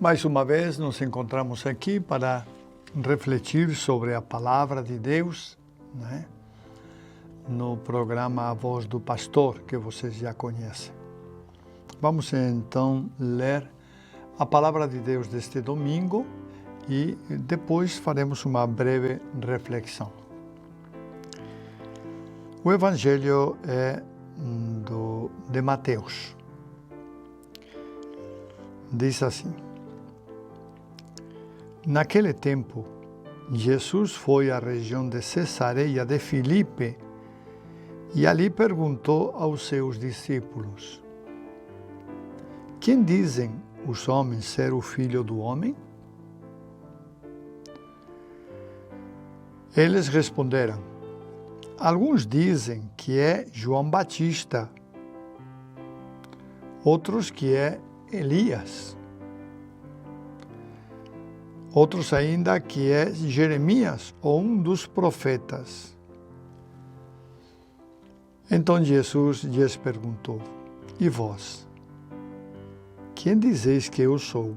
Mais uma vez nos encontramos aqui para refletir sobre a Palavra de Deus, né? No programa A Voz do Pastor, que vocês já conhecem. Vamos então ler a Palavra de Deus deste domingo e depois faremos uma breve reflexão. O Evangelho é de Mateus. Diz assim: Naquele tempo, Jesus foi à região de Cesareia de Filipe e ali perguntou aos seus discípulos: Quem dizem os homens ser o Filho do Homem? Eles responderam: Alguns dizem que é João Batista, outros que é Elias, outros ainda que é Jeremias ou um dos profetas. Então Jesus lhes perguntou: E vós? Quem dizeis que eu sou?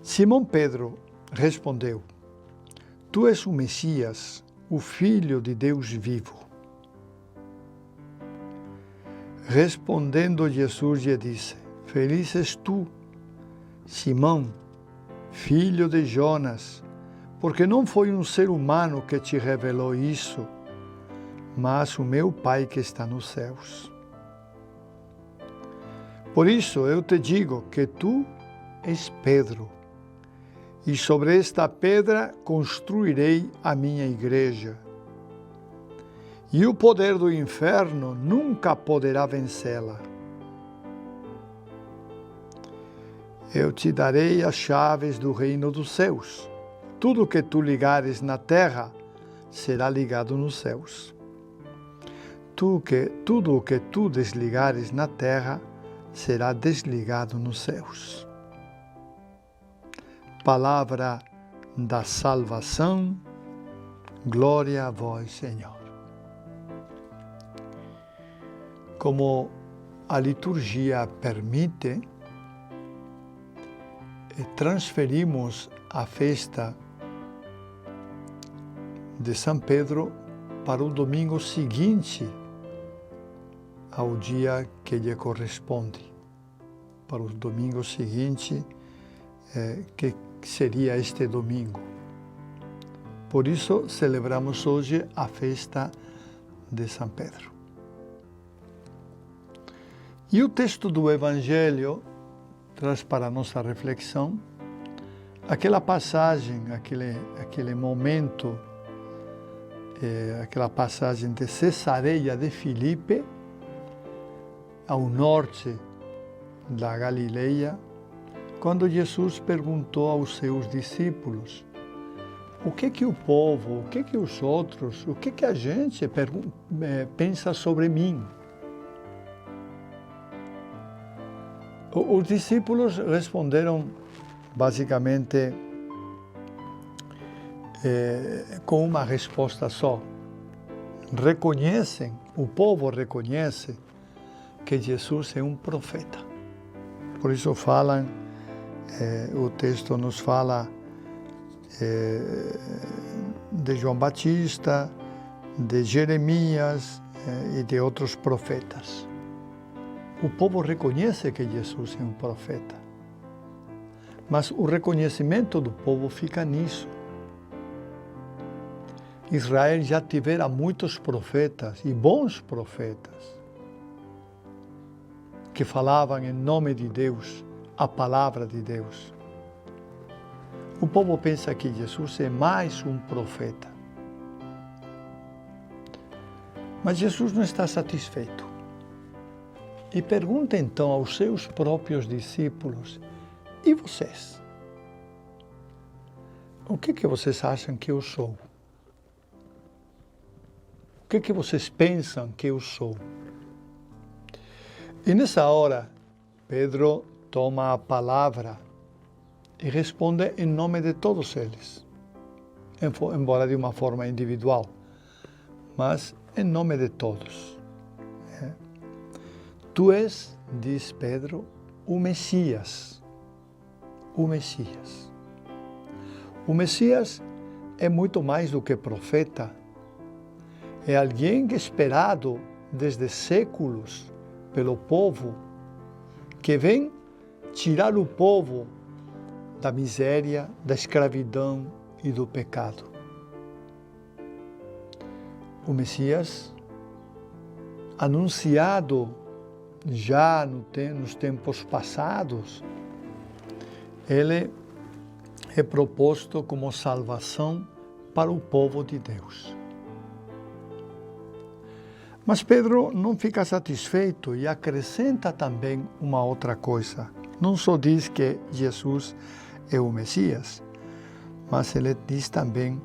Simão Pedro respondeu: Tu és o Messias, o Filho de Deus vivo. Respondendo Jesus lhe disse: Feliz és tu, Simão, filho de Jonas, porque não foi um ser humano que te revelou isso, mas o meu Pai que está nos céus. Por isso eu te digo que tu és Pedro, e sobre esta pedra construirei a minha igreja. E o poder do inferno nunca poderá vencê-la. Eu te darei as chaves do reino dos céus. Tudo que tu ligares na terra será ligado nos céus. Tudo o que tu desligares na terra será desligado nos céus. Palavra da salvação, glória a vós, Senhor. Como a liturgia permite, transferimos a festa de São Pedro para o domingo seguinte ao dia que lhe corresponde, para o domingo seguinte, que seria este domingo. Por isso, celebramos hoje a festa de São Pedro. E o texto do Evangelho traz para a nossa reflexão aquela passagem, aquele momento, aquela passagem de Cesareia de Filipe, ao norte da Galileia, quando Jesus perguntou aos seus discípulos: o que o povo, o que os outros, o que a gente pensa sobre mim? Os discípulos responderam basicamente com uma resposta só. O povo reconhece que Jesus é um profeta. Por isso o texto nos fala de João Batista, de Jeremias e de outros profetas. O povo reconhece que Jesus é um profeta, mas o reconhecimento do povo fica nisso. Israel já tivera muitos profetas e bons profetas que falavam em nome de Deus, a palavra de Deus. O povo pensa que Jesus é mais um profeta. Mas Jesus não está satisfeito. E pergunta então aos seus próprios discípulos: E vocês? O que vocês acham que eu sou? O que vocês pensam que eu sou? E nessa hora, Pedro toma a palavra e responde em nome de todos eles, embora de uma forma individual, mas em nome de todos. Tu és, diz Pedro, o Messias. O Messias. O Messias é muito mais do que profeta. É alguém esperado desde séculos pelo povo, que vem tirar o povo da miséria, da escravidão e do pecado. O Messias, anunciado já nos tempos passados, ele é proposto como salvação para o povo de Deus. Mas Pedro não fica satisfeito e acrescenta também uma outra coisa. Não só diz que Jesus é o Messias, mas ele diz também: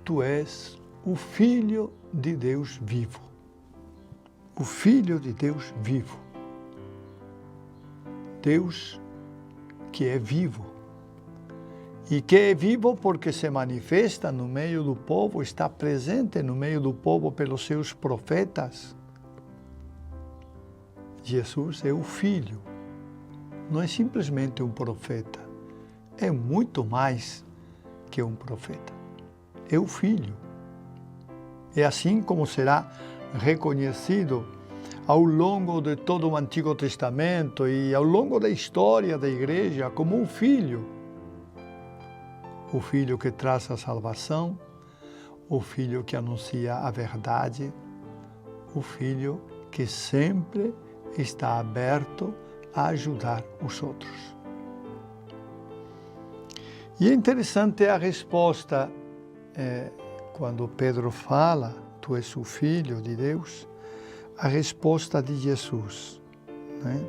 tu és o Filho de Deus vivo. O Filho de Deus vivo. Deus que é vivo. E que é vivo porque se manifesta no meio do povo, está presente no meio do povo pelos seus profetas. Jesus é o Filho. Não é simplesmente um profeta. É muito mais que um profeta. É o Filho. É assim como será reconhecido ao longo de todo o Antigo Testamento e ao longo da história da Igreja como o Filho. O Filho que traz a salvação, o Filho que anuncia a verdade, o Filho que sempre está aberto a ajudar os outros. E é interessante a resposta, quando Pedro fala, tu és o Filho de Deus, a resposta de Jesus, né?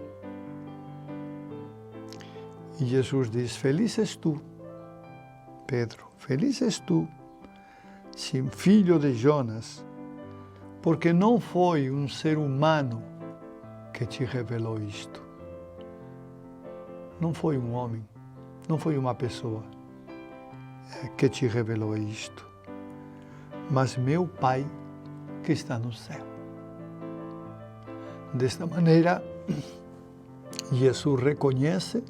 E Jesus diz: feliz és tu, Pedro, feliz és tu, sim, filho de Jonas, porque não foi um ser humano que te revelou isto. Não foi um homem, não foi uma pessoa que te revelou isto, mas meu Pai que está no céu. Desta maneira, Jesus reconhece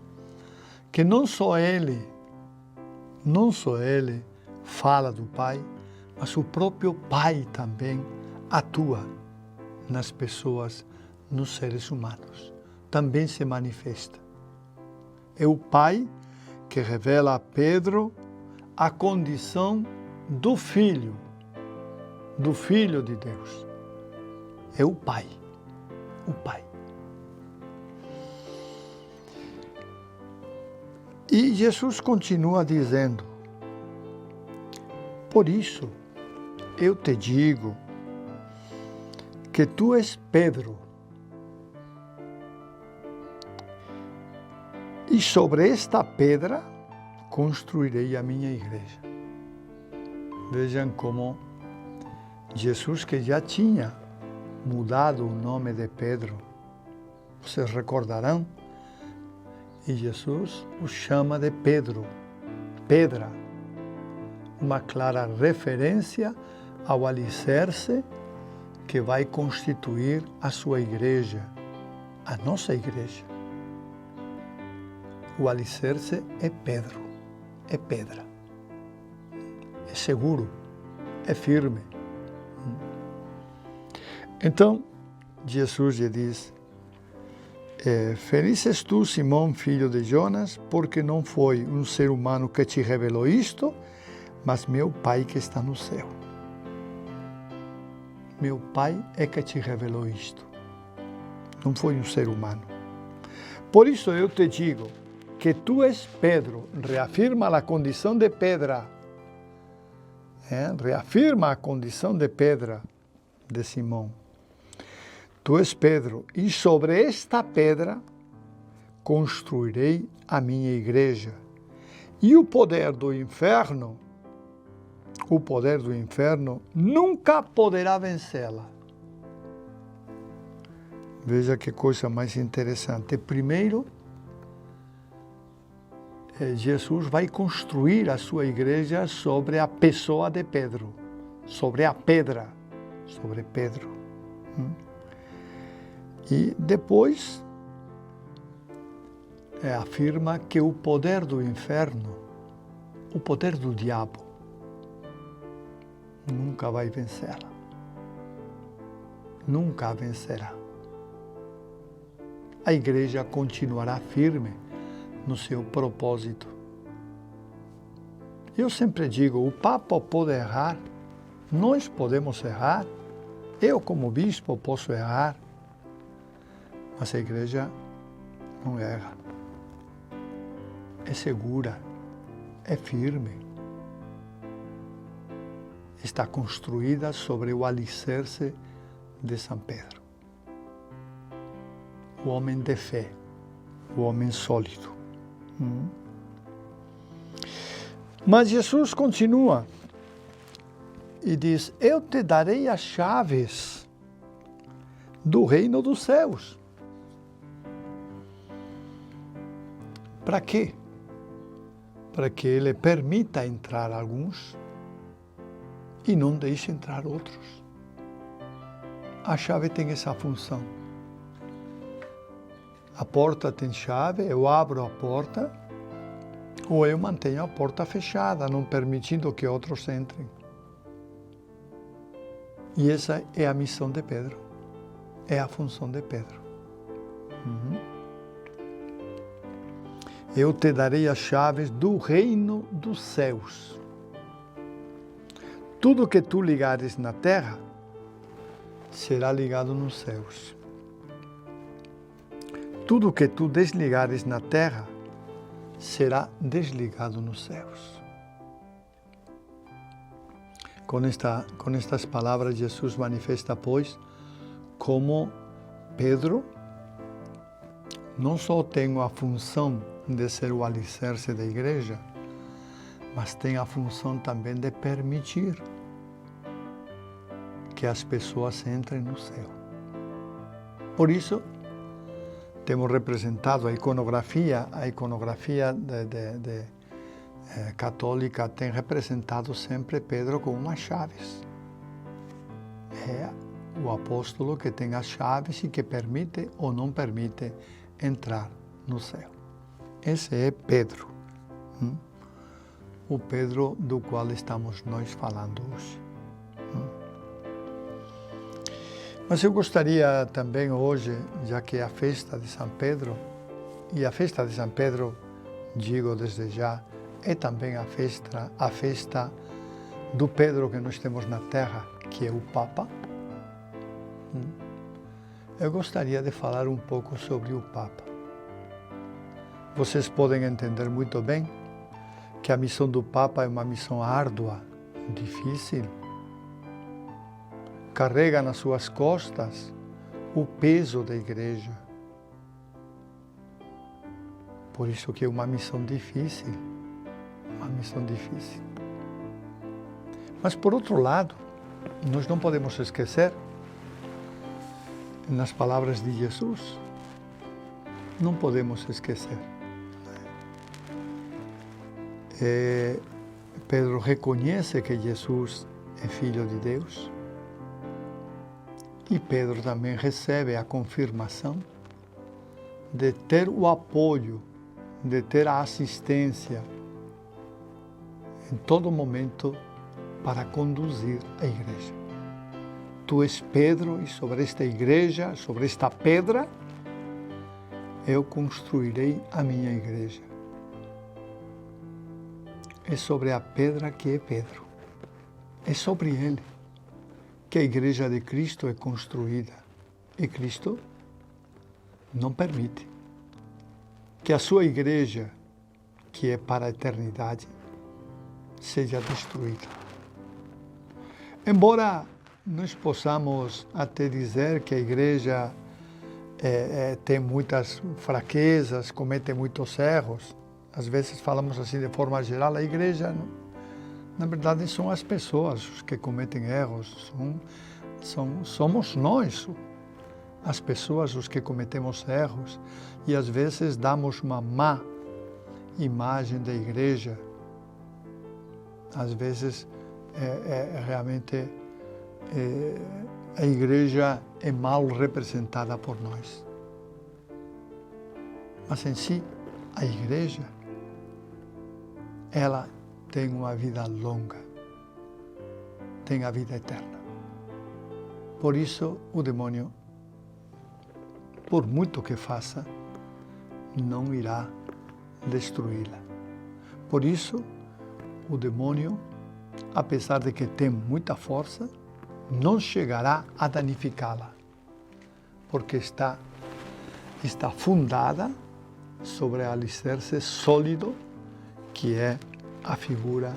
que não só Ele fala do Pai, mas o próprio Pai também atua nas pessoas, nos seres humanos. Também se manifesta. É o Pai que revela a Pedro a condição do Filho de Deus. É o Pai. O Pai. E Jesus continua dizendo: por isso eu te digo que tu és Pedro, e sobre esta pedra construirei a minha igreja. Vejam como Jesus, que já tinha mudado o nome de Pedro, vocês recordarão, e Jesus o chama de Pedro, pedra, uma clara referência ao alicerce que vai constituir a sua igreja, a nossa igreja. O alicerce é Pedro, é pedra, é seguro, é firme. Então, Jesus lhe diz: feliz és tu, Simão, filho de Jonas, porque não foi um ser humano que te revelou isto, mas meu Pai que está no céu. Meu Pai é que te revelou isto. Não foi um ser humano. Por isso eu te digo que tu és Pedro, reafirma a condição de pedra. Reafirma a condição de pedra de Simão. Tu és Pedro, e sobre esta pedra construirei a minha igreja. E o poder do inferno nunca poderá vencê-la. Veja que coisa mais interessante. Primeiro, Jesus vai construir a sua igreja sobre a pessoa de Pedro, sobre a pedra, sobre Pedro. E depois afirma que o poder do inferno, o poder do diabo, nunca vai vencê-la. Nunca a vencerá. A igreja continuará firme no seu propósito. Eu sempre digo, o Papa pode errar, nós podemos errar, eu como bispo posso errar, mas a igreja não erra. É segura, é firme. Está construída sobre o alicerce de São Pedro. O homem de fé, o homem sólido. Mas Jesus continua e diz, eu te darei as chaves do reino dos céus. Para quê? Para que ele permita entrar alguns e não deixe entrar outros. A chave tem essa função. A porta tem chave, eu abro a porta, ou eu mantenho a porta fechada, não permitindo que outros entrem. E essa é a missão de Pedro, é a função de Pedro. Eu te darei as chaves do reino dos céus. Tudo que tu ligares na terra, será ligado nos céus. Tudo que tu desligares na terra, será desligado nos céus. Com estas palavras, Jesus manifesta, pois, como Pedro não só tem a função de ser o alicerce da igreja, mas tem a função também de permitir que as pessoas entrem no céu. Por isso, temos representado a iconografia católica tem representado sempre Pedro com umas chaves. É o apóstolo que tem as chaves e que permite ou não permite entrar no céu. Esse é Pedro, o Pedro do qual estamos nós falando hoje. Mas eu gostaria também hoje, já que é a festa de São Pedro, e a festa de São Pedro, digo desde já, é também a festa do Pedro que nós temos na Terra, que é o Papa. Eu gostaria de falar um pouco sobre o Papa. Vocês podem entender muito bem que a missão do Papa é uma missão árdua, difícil. Carrega nas suas costas o peso da igreja. Por isso que é uma missão difícil. Uma missão difícil. Mas, por outro lado, nós não podemos esquecer, nas palavras de Jesus, não podemos esquecer. Pedro reconhece que Jesus é Filho de Deus. E Pedro também recebe a confirmação de ter o apoio, de ter a assistência em todo momento para conduzir a igreja. Tu és Pedro e sobre esta igreja, sobre esta pedra, eu construirei a minha igreja. É sobre a pedra que é Pedro. É sobre ele que a igreja de Cristo é construída. E Cristo não permite que a sua igreja, que é para a eternidade, seja destruída. Embora nós possamos até dizer que a igreja tem muitas fraquezas, comete muitos erros, às vezes falamos assim de forma geral, a igreja, na verdade, são as pessoas os que cometem erros, somos nós, as pessoas, os que cometemos erros, e às vezes damos uma má imagem da igreja. Às vezes, realmente, a igreja é mal representada por nós. Mas em si, a igreja, ela tem uma vida longa, tem a vida eterna. Por isso, o demônio, por muito que faça, não irá destruí-la. Por isso, o demônio, apesar de que tem muita força, não chegará a danificá-la, porque está fundada sobre o alicerce sólido que é a figura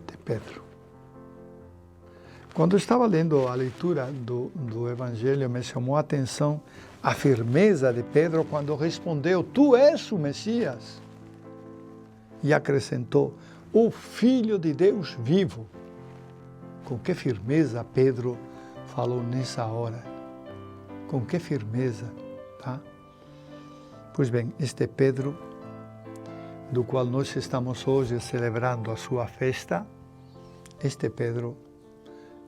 de Pedro. Quando eu estava lendo a leitura do Evangelho, me chamou a atenção a firmeza de Pedro quando respondeu: "Tu és o Messias", e acrescentou: "O Filho de Deus vivo". Com que firmeza Pedro falou nessa hora. Com que firmeza, tá? Pois bem, este Pedro, do qual nós estamos hoje celebrando a sua festa, este Pedro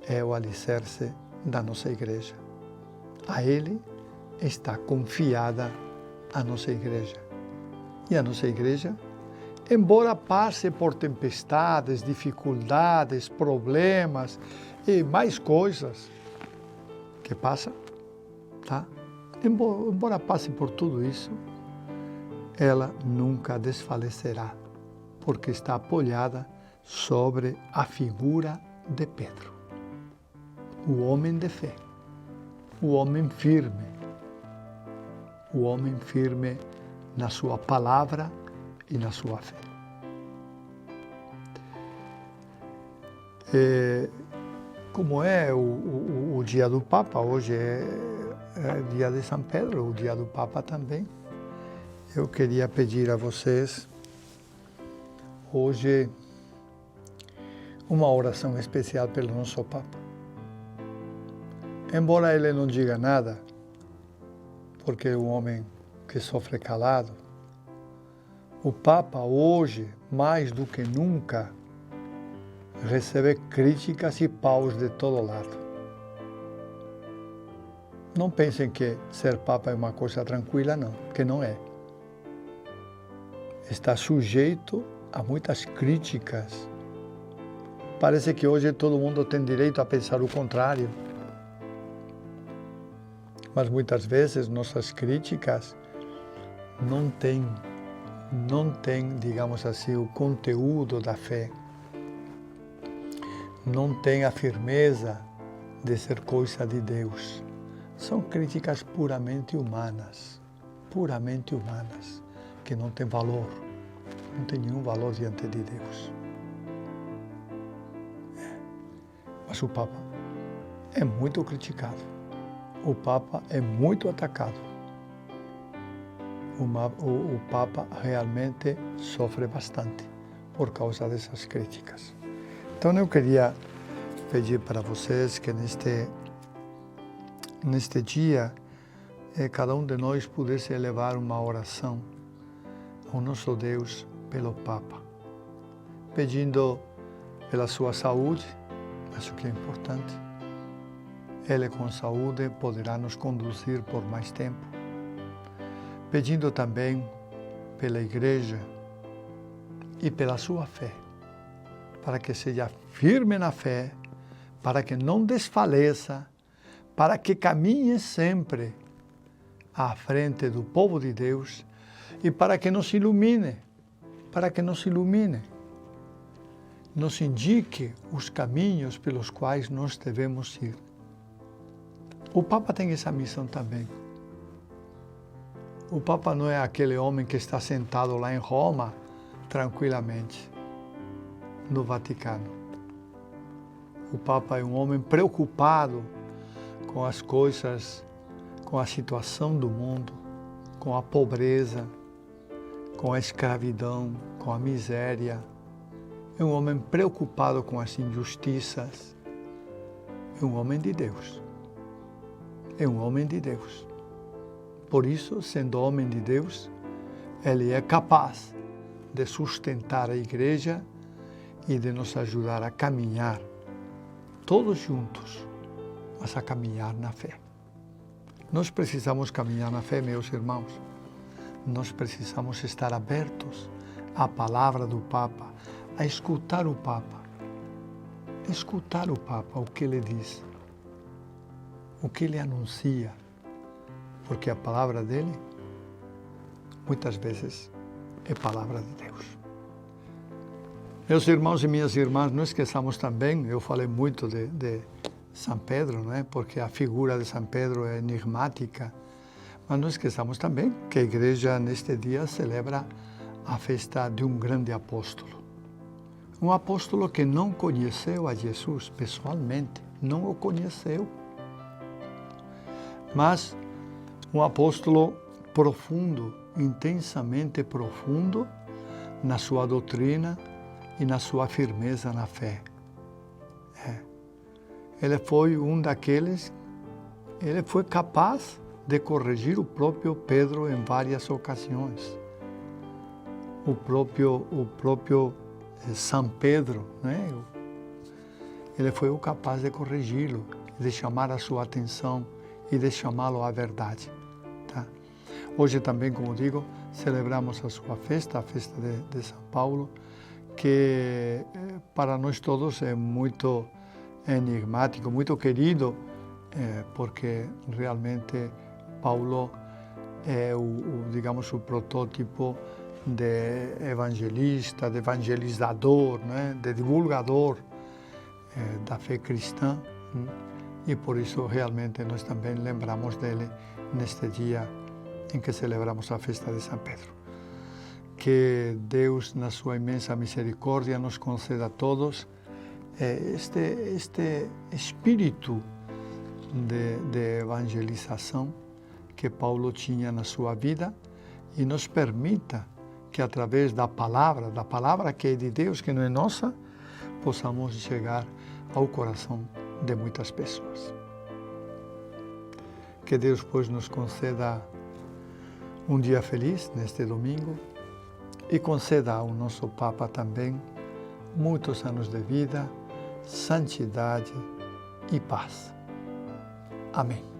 é o alicerce da nossa igreja. A ele está confiada a nossa igreja. E a nossa igreja, embora passe por tempestades, dificuldades, problemas e mais coisas que passam, tá? Embora passe por tudo isso, ela nunca desfalecerá, porque está apoiada sobre a figura de Pedro, o homem de fé, o homem firme na sua palavra e na sua fé. Como é o dia do Papa, hoje é dia de São Pedro, o dia do Papa também, eu queria pedir a vocês hoje uma oração especial pelo nosso Papa. Embora ele não diga nada, porque é um homem que sofre calado, o Papa hoje, mais do que nunca, recebe críticas e paus de todo lado. Não pensem que ser Papa é uma coisa tranquila, não, que não é. Está sujeito a muitas críticas. Parece que hoje todo mundo tem direito a pensar o contrário. Mas muitas vezes nossas críticas não têm, digamos assim, o conteúdo da fé. Não tem a firmeza de ser coisa de Deus. São críticas puramente humanas, que não têm valor, não tem nenhum valor diante de Deus. Mas o Papa é muito criticado, o Papa é muito atacado, o Papa realmente sofre bastante por causa dessas críticas. Então eu queria pedir para vocês que neste dia cada um de nós pudesse elevar uma oração ao nosso Deus pelo Papa, pedindo pela sua saúde, acho que é importante. Ele com saúde poderá nos conduzir por mais tempo. Pedindo também pela igreja e pela sua fé, para que seja firme na fé, para que não desfaleça, para que caminhe sempre à frente do povo de Deus e para que nos ilumine, nos indique os caminhos pelos quais nós devemos ir. O Papa tem essa missão também. O Papa não é aquele homem que está sentado lá em Roma, tranquilamente, no Vaticano. O Papa é um homem preocupado com as coisas, com a situação do mundo, com a pobreza, com a escravidão, com a miséria. É um homem preocupado com as injustiças. É um homem de Deus. É um homem de Deus. Por isso, sendo homem de Deus, ele é capaz de sustentar a igreja e de nos ajudar a caminhar, todos juntos, mas a caminhar na fé. Nós precisamos caminhar na fé, meus irmãos. nós precisamos estar abertos à palavra do Papa, a escutar o Papa. Escutar o Papa, o que ele diz, o que ele anuncia, porque a palavra dele, muitas vezes, é palavra de Deus. Meus irmãos e minhas irmãs, não esqueçamos também, eu falei muito de São Pedro, não é? Porque a figura de São Pedro é enigmática, mas não esqueçamos também que a igreja neste dia celebra a festa de um grande apóstolo. Um apóstolo que não conheceu a Jesus pessoalmente, não o conheceu, mas um apóstolo profundo, intensamente profundo na sua doutrina e na sua firmeza na fé. Ele foi um daqueles, ele foi capaz de corrigir o próprio Pedro em várias ocasiões. O próprio São Pedro, né? Ele foi capaz de corrigi-lo, de chamar a sua atenção e de chamá-lo à verdade. Tá? Hoje também, como digo, celebramos a sua festa, a festa de São Paulo, que para nós todos é muito enigmático, muito querido, porque realmente Paulo é digamos, o protótipo de evangelista, de evangelizador, né? De divulgador da fé cristã, e por isso realmente nós também lembramos dele neste dia em que celebramos a festa de São Pedro. Que Deus, na sua imensa misericórdia, nos conceda a todos este espírito de evangelização que Paulo tinha na sua vida e nos permita que através da palavra que é de Deus, que não é nossa, possamos chegar ao coração de muitas pessoas. Que Deus, pois, nos conceda um dia feliz neste domingo e conceda ao nosso Papa também muitos anos de vida, santidade e paz. Amém.